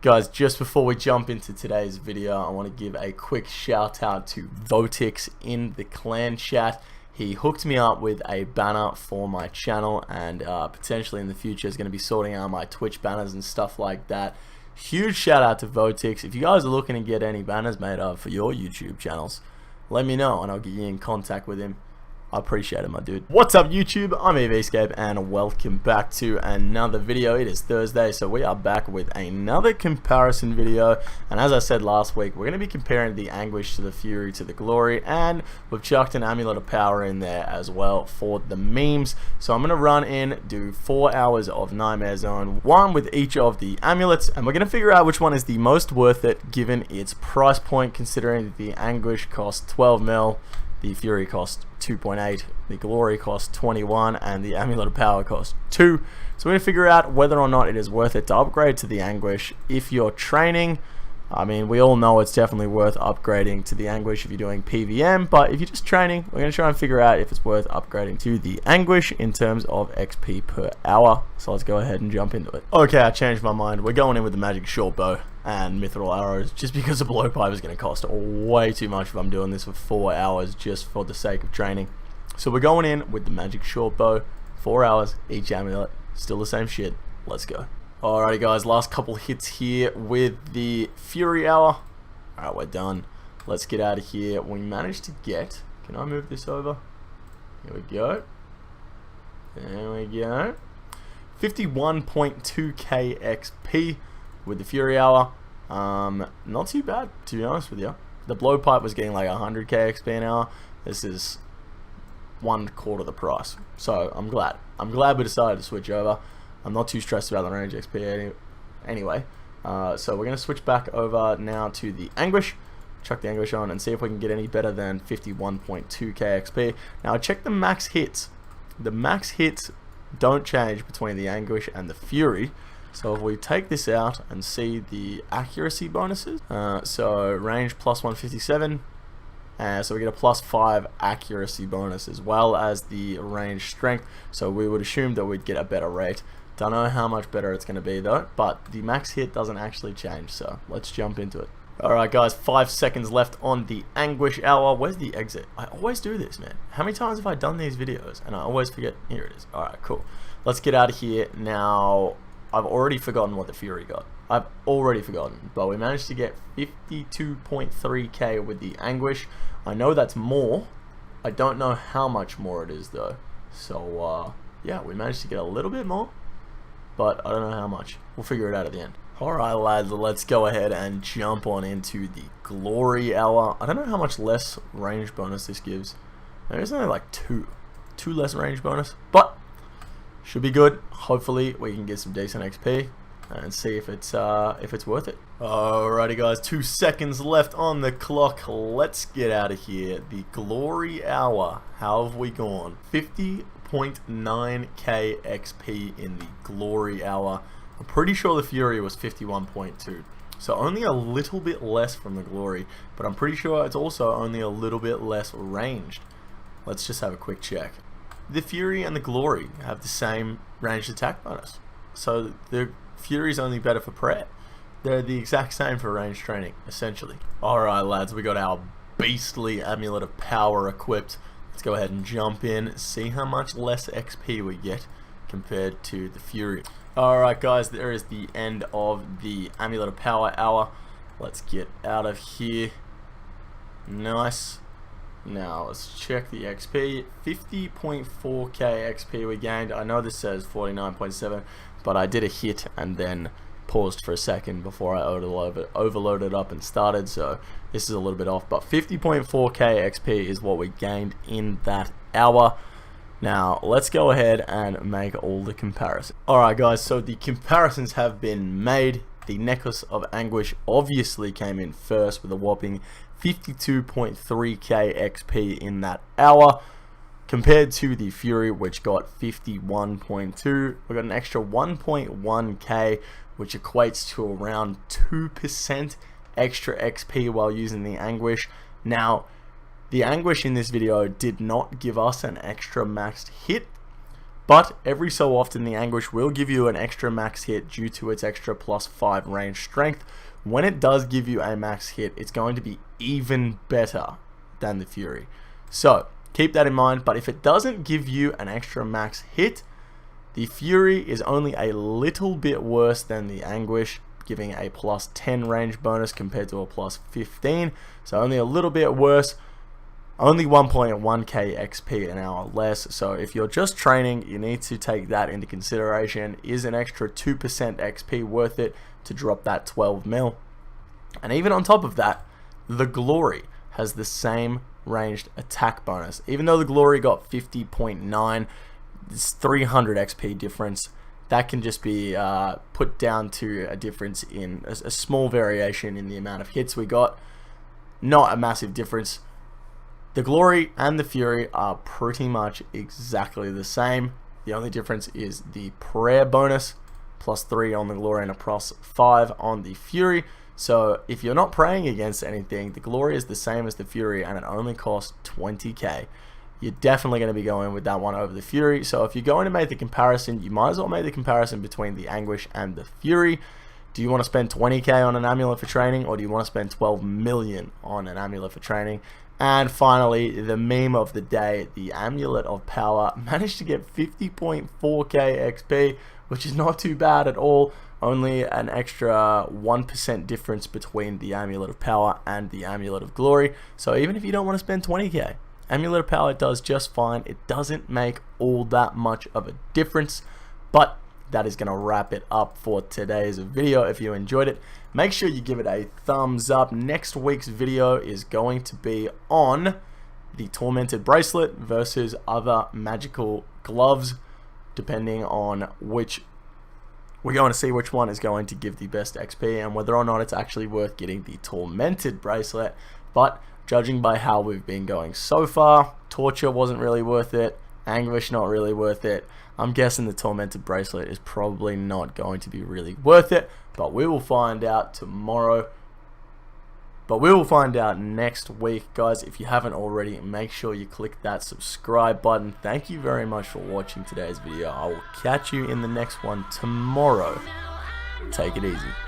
Guys, just before we jump into today's video, I want to give a quick shout out to Votix in the clan chat. He hooked me up with a banner for my channel, and potentially in the future is going to be sorting out my Twitch banners and stuff like that. Huge shout out to Votix. If you guys are looking to get any banners made up for your YouTube channels, let me know and I'll get you in contact with him. I appreciate it, my dude. What's up, YouTube? I'm EVscape and welcome back to another video. It is Thursday, so we are back with another comparison video. And as I said last week, we're going to be comparing the Anguish to the Fury to the Glory, and we've chucked an Amulet of Power in there as well for the memes. So I'm going to run in, do 4 hours of Nightmare Zone, one with each of the amulets, and we're going to figure out which one is the most worth it given its price point, considering that the Anguish costs 12 mil. The Fury cost 2.8, the Glory cost 21, and the Amulet of Power cost 2. So we're going to figure out whether or not it is worth it to upgrade to the Anguish. If you're training, I mean, we all know it's definitely worth upgrading to the Anguish if you're doing PVM, but if you're just training, we're going to try and figure out if it's worth upgrading to the Anguish in terms of XP per hour. So let's go ahead and jump into it. Okay, I changed my mind. We're going in with the magic short bow and mithril arrows, just because the blowpipe is going to cost way too much if I'm doing this for 4 hours just for the sake of training. So we're going in with the magic short bow, 4 hours, each amulet, still the same shit. Let's go. Alrighty guys, last couple hits here with the Fury Hour. Alright, we're done. Let's get out of here. We managed to get... Can I move this over? Here we go. There we go. 51.2k XP with the Fury Hour. Not too bad, to be honest with you. The blowpipe was getting like 100k XP an hour. This is 1/4 the price. So I'm glad. I'm glad we decided to switch over. I'm not too stressed about the range XP anyway. So we're going to switch back over now to the Anguish. Chuck the Anguish on and see if we can get any better than 51.2k XP. Now I checked the max hits. The max hits don't change between the Anguish and the Fury. So if we take this out and see the accuracy bonuses. So range plus 157. So we get a +5 accuracy bonus as well as the range strength. So we would assume that we'd get a better rate. Don't know how much better it's going to be though, but the max hit doesn't actually change, so let's jump into it. Alright guys, 5 seconds left on the Anguish Hour. Where's the exit? I always do this, man. How many times have I done these videos and I always forget? Here it is. Alright, cool. Let's get out of here. Now, I've already forgotten what the Fury got. I've already forgotten, but we managed to get 52.3k with the Anguish. I know that's more. I don't know how much more it is though. So, yeah, we managed to get a little bit more, but I don't know how much. We'll figure it out at the end. Alright lads, let's go ahead and jump on into the Glory Hour. I don't know how much less range bonus this gives. There's only like 2 less range bonus, but should be good. Hopefully we can get some decent XP and see if it's worth it. Alrighty guys, 2 seconds left on the clock. Let's get out of here. The Glory Hour. How have we gone? 50.9k XP in the Glory Hour. I'm pretty sure the Fury was 51.2. So only a little bit less from the Glory, but I'm pretty sure it's also only a little bit less ranged. Let's just have a quick check. The Fury and the Glory have the same ranged attack bonus. So the Fury's only better for prayer. They're the exact same for range training, essentially. Alright lads, we got our beastly Amulet of Power equipped. Let's go ahead and jump in, see how much less XP we get compared to the Fury. Alright guys, there is the end of the Amulet of Power hour. Let's get out of here. Nice. Now let's check the XP. 50.4k XP we gained. I know this says 49.7, but I did a hit and then paused for a second before I overloaded up and started, so this is a little bit off, but 50.4k XP is what we gained in that hour. Now let's go ahead and make all the comparisons. Alright guys, so the comparisons have been made. The Necklace of Anguish obviously came in first with a whopping 52.3k XP in that hour, compared to the Fury, which got 51.2. we got an extra 1.1k, which equates to around 2% extra XP while using the Anguish. Now the Anguish in this video did not give us an extra maxed hit, But every so often the Anguish will give you an extra max hit due to its extra +5 range strength. When it does give you a max hit, it's going to be even better than the Fury. So keep that in mind. But if it doesn't give you an extra max hit, the Fury is only a little bit worse than the Anguish, giving a +10 range bonus compared to a +15. So only a little bit worse. Only 1.1k XP an hour less. So if you're just training, you need to take that into consideration. Is an extra 2% XP worth it to drop that 12 mil? And even on top of that, the Glory has the same ranged attack bonus. Even though the Glory got 50.9, it's 300 XP difference. That can just be put down to a difference in a small variation in the amount of hits we got. Not a massive difference. The Glory and the Fury are pretty much exactly the same. The only difference is the prayer bonus, +3 on the Glory and a +5 on the Fury. So if you're not praying against anything, the Glory is the same as the Fury and it only costs 20k. You're definitely going to be going with that one over the Fury. So if you're going to make the comparison, you might as well make the comparison between the Anguish and the Fury. Do you want to spend 20k on an amulet for training, or do you want to spend 12 million on an amulet for training? And finally, the meme of the day, the Amulet of Power managed to get 50.4k XP, which is not too bad at all. Only an extra 1% difference between the Amulet of Power and the Amulet of Glory. So even if you don't want to spend 20k, Amulet of Power does just fine. It doesn't make all that much of a difference. But that is going to wrap it up for today's video. If you enjoyed it, make sure you give it a thumbs up. Next week's video is going to be on the Tormented Bracelet versus other magical gloves, depending on which. We're going to see which one is going to give the best XP and whether or not it's actually worth getting the Tormented Bracelet. But judging by how we've been going so far, Torture wasn't really worth it. Anguish not really worth it. I'm guessing the Tormented Bracelet is probably not going to be really worth it, but we will find out tomorrow. But we will find out next week, guys. If you haven't already, make sure you click that subscribe button. Thank you very much for watching today's video. I will catch you in the next one tomorrow. Take it easy.